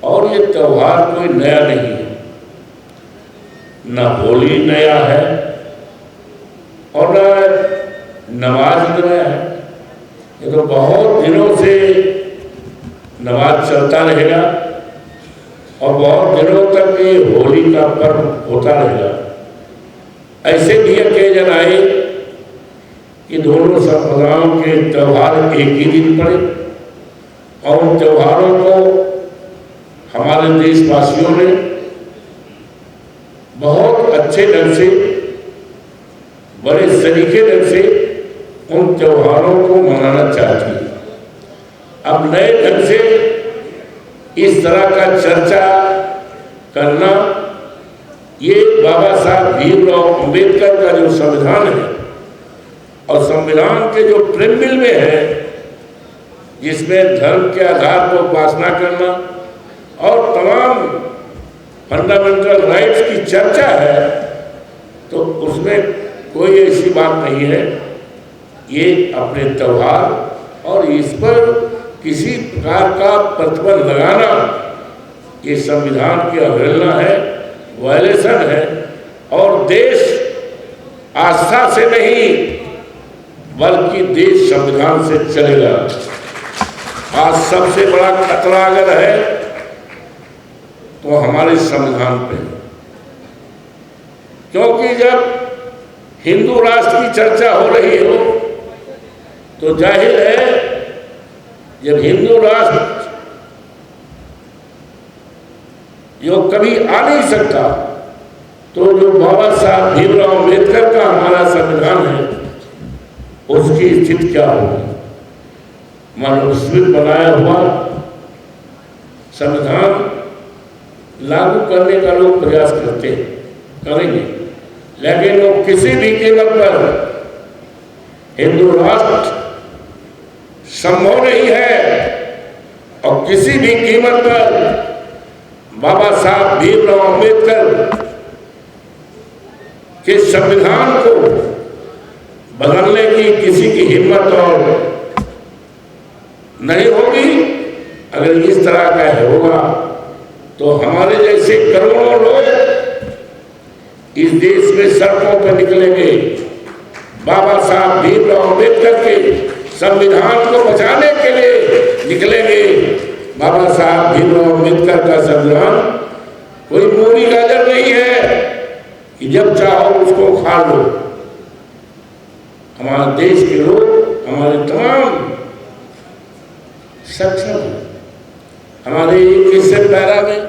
और ये त्योहार कोई नया नहीं है, न होली नया है और न नमाज नया है। ये तो बहुत दिनों से नमाज चलता रहेगा और बहुत दिनों तक ये होली का पर्व होता रहेगा। ऐसे भी अकेजन आए कि दोनों संप्रदायों के त्यौहार एक ही दिन पड़े और उन त्योहारों को हमारे देशवासियों ने बहुत अच्छे ढंग से, बड़े सलीके ढंग से उन त्योहारों को मनाना चाहती है। अब नए ढंग से इस तरह का चर्चा करना, ये बाबा साहब भीमराव अंबेडकर का जो संविधान है और संविधान के जो प्रेमबिल में है, जिसमें धर्म के आधार पर उपासना करना और तमाम फंडामेंटल राइट्स की चर्चा है, तो उसमें कोई ऐसी बात नहीं है। ये अपने त्यौहार और इस पर किसी प्रकार का प्रतिबंध लगाना, ये संविधान की अवहेलना है, वायलेशन है। और देश आस्था से नहीं बल्कि देश संविधान से चलेगा। आज सबसे बड़ा खतरा अगर है तो हमारे संविधान पे, क्योंकि जब हिंदू राष्ट्र की चर्चा हो रही हो तो जाहिर है जब हिंदू राष्ट्र जो कभी आ नहीं सकता, तो जो बाबा साहब भीमराव अंबेडकर का हमारा संविधान है उसकी स्थिति क्या होगी। मनुस्मृत बनाया हुआ संविधान लागू करने का लोग प्रयास करेंगे, लेकिन वो किसी भी कीमत पर हिंदू राष्ट्र संभव नहीं है और किसी भी कीमत पर बाबा साहब भीमराव अंबेडकर के संविधान को बदलने की किसी की हिम्मत और नहीं होगी। अगर इस तरह का होगा तो हमारे जैसे करोड़ों लोग इस देश में सड़कों पर निकलेंगे, बाबा साहब भीमराव अंबेडकर के संविधान को बचाने के लिए निकलेंगे। बाबा साहब भीमराव अंबेडकर का संविधान कोई मूली गाजर नहीं है कि जब चाहो उसको खा लो। हमारे देश के लोग, हमारे तमाम सक्षम हैं। हमारे 21वें पैरा में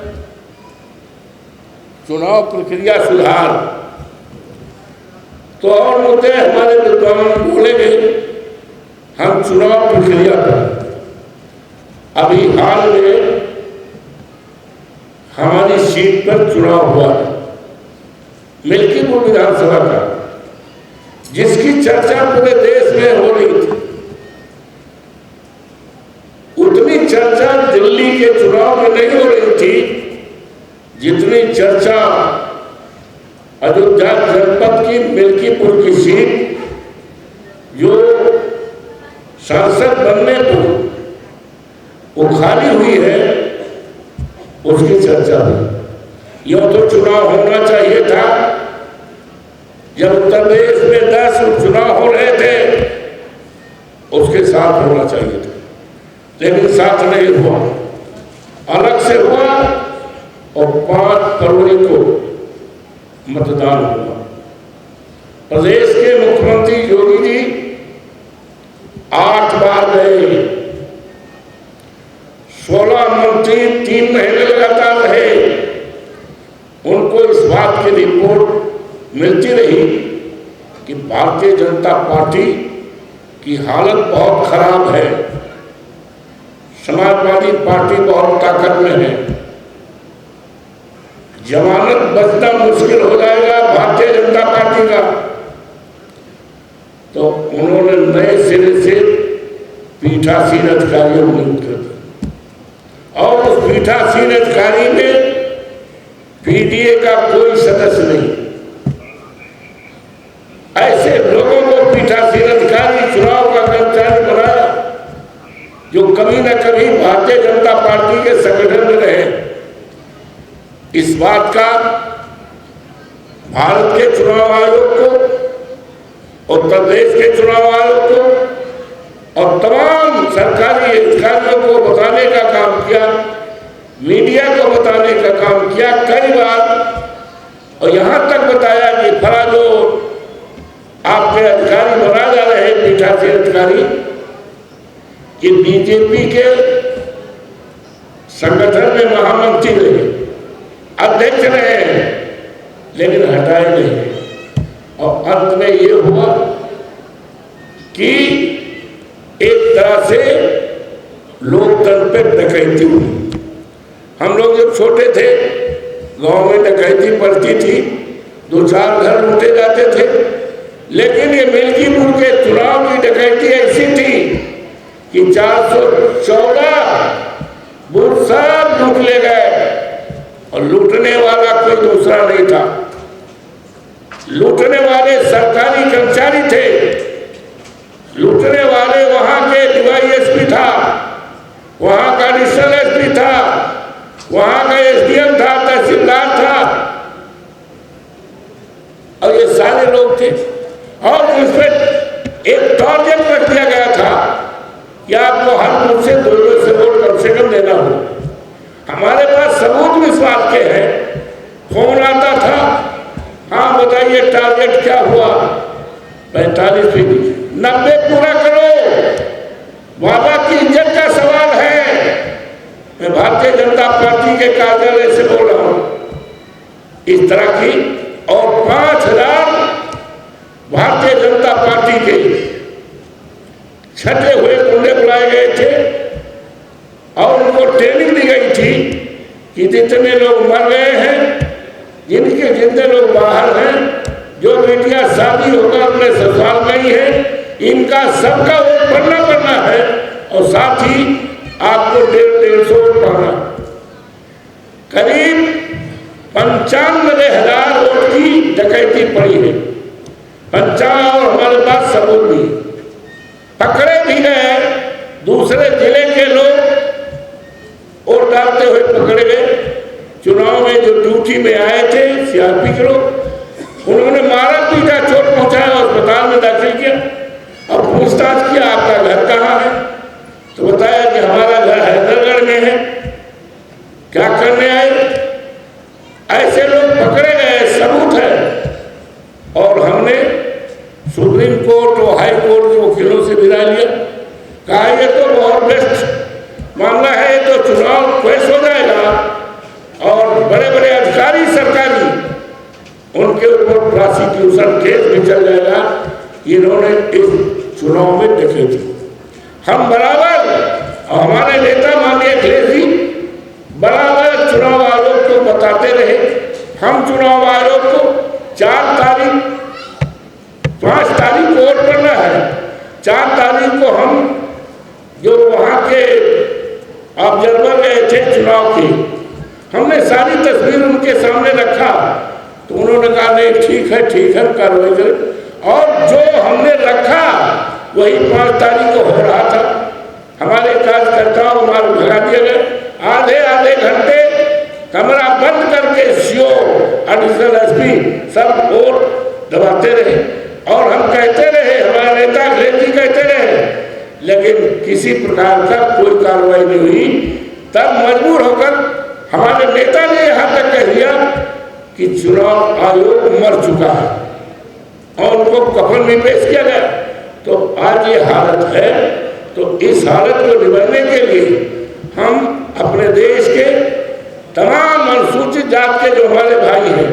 चुनाव प्रक्रिया सुधार, तो और मुद्दे हमारे विद्वान बोलेंगे। हम चुनाव प्रक्रिया पर अभी हाल में हमारी सीट पर चुनाव हुआ है, मिल्कीपुर विधानसभा का, जिसकी चर्चा पूरे देश में हो रही थी। उतनी चर्चा दिल्ली के चुनाव में नहीं हो रही थी जितनी चर्चा अयोध्या जनपद की मिल्कीपुर की सीट, जो सांसद बनने पर वो खाली हुई है, उसकी चर्चा हुई। यह तो चुनाव होना चाहिए था जब उत्तर प्रदेश में 10 चुनाव हो रहे थे, उसके साथ होना चाहिए था, लेकिन साथ नहीं हुआ, अलग से हुआ और 5 फरवरी को मतदान हुआ। प्रदेश के मुख्यमंत्री योगी जी 8 बार गए, 16 मंत्री 3 महीने लगातार रहे। उनको इस बात की रिपोर्ट मिलती रही कि भारतीय जनता पार्टी की हालत बहुत खराब है, समाजवादी पार्टी बहुत ताकत में है, जमानत बचना मुश्किल हो जाएगा भारतीय जनता पार्टी का। तो उन्होंने नए सिरे से पीठासीन अधिकारियों को नियुक्त कर दिया और उस पीठासीन अधिकारी में पीडीए का कोई सदस्य नहीं। ऐसे लोगों को पीठासीन अधिकारी, चुनाव का कर्मचारी बनाया जो कभी न कभी भारतीय जनता पार्टी के संगठन में रहे, इस बात का भारत के चुनाव आयोग को, उत्तर प्रदेश के चुनाव आयोग को और तमाम सरकारी अधिकारियों को बताने का काम किया, मीडिया को बताने का काम किया कई बार, और यहां तक बताया कि फला जो आपके अधिकारी बना जा रहे हैं, पीठासीन अधिकारी, ये बीजेपी के संगठन में महामंत्री रहे, अध्यक्ष रहे हैं, लेकिन हटाए नहीं। और अंत में ये हुआ कि एक तरह से लोकतंत्र पे डकैती हुई। हम लोग जब छोटे थे, गांव में डकैती पड़ती थी, 2-4 घर लूटे जाते थे, लेकिन ये मिल्कीपुर के चुनाव की डकैती ऐसी थी कि 414 बूथ सब लूट ले गए, और लूटने वाला कोई दूसरा नहीं था। लूटने वाले सरकारी कर्मचारी थे, लूटने वाले वहां के डीवाईएसपी था, वहां का एडिशनल एसपी था, वहां का एसडीएम था, तहसीलदार था, और ये सारे लोग थे। और उस पर एक टारगेट रख दिया गया था कि आपको हर बूथ से 2-2 से वोट कम से कम देना हो। हमारे पास सबूत भी इस बात के हैं, फोन आता था, हाँ बताइए टारगेट क्या हुआ, 45%, 90 पूरा करो, वादा की इज्जत का सवाल है। मैं भारतीय जनता पार्टी के कार्यालय से बोल रहा हूं, इस तरह की और 5000 भारतीय जनता पार्टी के छठे हुए गुंडे बुलाए गए थे, और उनको ट्रेनिंग दी गई थी कि जितने लोग मर गए हैं, जितने लोग बाहर हैं, जो बेटियां शादी होकर अपने ससुराल गई हैं, इनका सबका वोट पढ़ना है, और साथ ही आपको 150 वोट पाना। करीब 95,000 वोट की डकैती पड़ी है, 55, और हमारे पास सबूत भी पकड़े भी गए। दूसरे जिले के लोग वोट डालते हुए पकड़े गए। चुनाव में जो ड्यूटी में आए थे सीआरपी के लोग, उन्होंने मारा पीटा, चोट पहुंचाया, अस्पताल में दाखिल किया और पूछताछ किया आपका घर कहाँ है, तो बताया कि हमारा घर हैदरगढ़ में है। क्या करने आए? ऐसे लोग पकड़े गए, सबूत है। और हमने सुप्रीम कोर्ट और हाई कोर्ट के वकीलों से विदा लिया, कहा ये तो बहुत बेस्ट मामला है, ये तो चुनाव केस हो जाएगा और बड़े बड़े अधिकारी सरकारी उनके ऊपर प्रोसिक्यूशन केस भी चल जाएगा। इन्होंने इस चुनाव में देखे थे। हम बराबर, और हमारे नेता माननीय अखिलेश जी बराबर चुनाव आयोग को बताते रहे। हम चुनाव आयोग को 4 तारीख 5 तारीख को वोट करना है, 4 तारीख को हम जो वहाँ के ऑब्जर्वर गए थे चुनाव की, हमने सारी तस्वीर उनके सामने रखा, तो उन्होंने कहा नहीं ठीक है कार्रवाई करें। और जो हमने रखा वही 5 तारीख को हो रहा था। हमारे कार्यकर्ताओं को मार भगा दिया गया। आधे घंटे कमरा बंद करके सीओ, एडिशनल एसपी सब वोट दबाते रहे, और हम कहते रहे, हमारे नेता अखिलेश जी कहते रहे, लेकिन किसी प्रकार का कोई कार्रवाई नहीं हुई। तब मजबूर होकर हमारे नेता ने यहाँ तक कह दिया कि चुनाव आयोग मर चुका है, और उनको कफन भी पेश किया गया। तो आज ये हालत है। तो इस हालत को निभाने के लिए हम अपने देश के तमाम अनुसूचित जात के जो हमारे भाई हैं,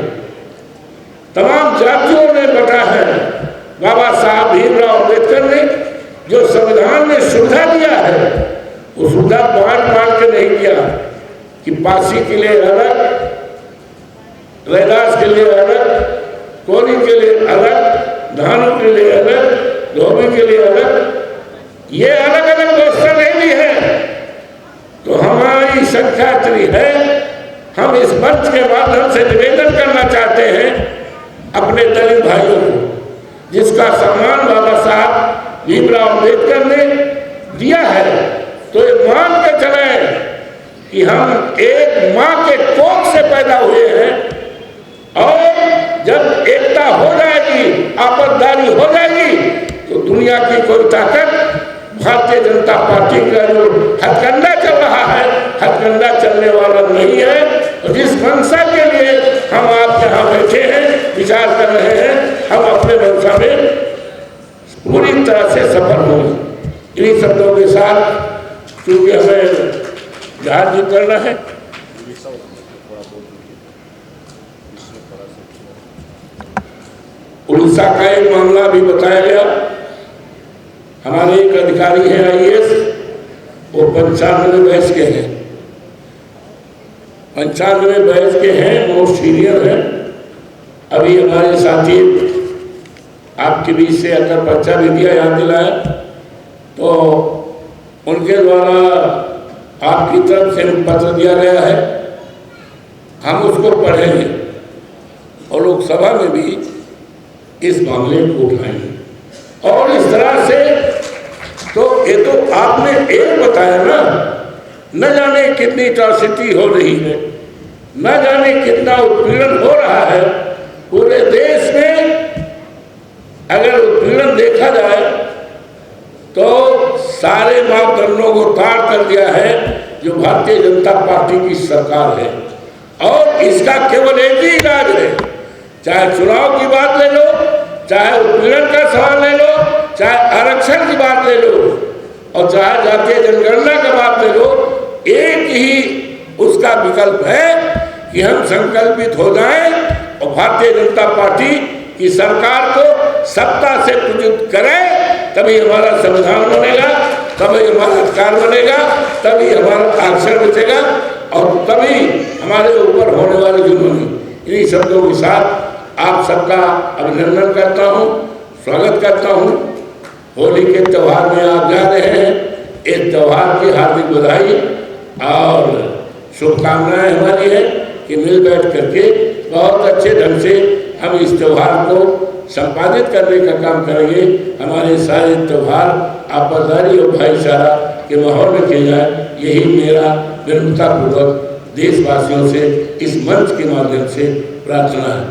तमाम जातियों ने बटा है, बाबा साहब भीमराव अम्बेडकर ने जो संविधान में सुविधा दिया है, वो सुविधा बांट के नहीं दिया कि पासी के लिए अलग, रैदास के लिए अलग, कोरी के लिए अलग, धानु के लिए अलग, धोबी के लिए अलग, ये अलग अलग व्यवस्था नहीं दी है। तो हमारी संख्या इतनी है, हम इस मंच के माध्यम से निवेदन करना चाहते हैं अपने दलित भाइयों को, जिसका सम्मान बाबा साहब भीमराव अम्बेडकर ने दिया है, तो ये मान के चले कि हम एक माँ के कोख से पैदा हुए हैं, और जब एकता हो जाएगी, आपसदारी हो जाएगी, तो दुनिया की कोई ताकत भारतीय जनता पार्टी का जो हथकंडा चल रहा है, हथकंडा चलने वाला नहीं है। और जिस मंशा के लिए हम आप यहाँ बैठे हैं, विचार कर रहे हैं, हम अपने मंशा में पूरी तरह से सफल होंगे। इन्हीं शब्दों के साथ, क्योंकि हमें जहाज भी करना है, उड़ीसा का एक मामला भी बताया गया। हमारे एक अधिकारी हैं IAS, वो 95 बैच के हैं, 95 बैच के हैं, मोस्ट सीनियर हैं। अभी हमारे साथी आपके बीच से अगर पर्चा भी दिया, याद दिलाया, तो उनके द्वारा आपकी तरफ से पत्र दिया गया है, हम उसको पढ़ेंगे और लोकसभा में भी इस मामले को उठाएंगे। और इस तरह से तो ये तो आपने एक बताया ना, न जाने कितनी अट्रॉसिटी हो रही है, न जाने कितना उत्पीड़न हो रहा है पूरे देश में। अगर उत्पीड़न देखा जाए तो सारे मापदंडों को ताड़ कर दिया है जो भारतीय जनता पार्टी की सरकार है। और इसका केवल एक ही इलाज है, चाहे चुनाव की बात ले लो, चाहे उत्पीड़न का सवाल ले लो, चाहे आरक्षण की बात ले लो, और चाहे जातीय जनगणना की बात ले लो, एक ही उसका विकल्प है कि हम संकल्पित हो जाएं और भारतीय जनता पार्टी की सरकार को सत्ता से प्रयुक्त करें। तभी हमारा संविधान बनेगा, तभी हमारा अधिकार बनेगा, तभी हमारा आरक्षण बचेगा, और तभी हमारे ऊपर होने वाले जुर्म। इन्हीं शब्दों के साथ आप सबका अभिनंदन करता हूँ, स्वागत करता हूँ। होली के त्यौहार में आप जा रहे हैं, इस त्यौहार की हार्दिक बधाई और शुभकामनाएं हमारी है कि मिल बैठ करके बहुत अच्छे ढंग से हम इस त्यौहार को संपादित करने का काम करेंगे। हमारे सारे त्यौहार आपसदारी और भाईचारा के माहौल में किए जाए, यही मेरा विनम्रतापूर्वक देशवासियों से इस मंच के माध्यम से प्रार्थना है।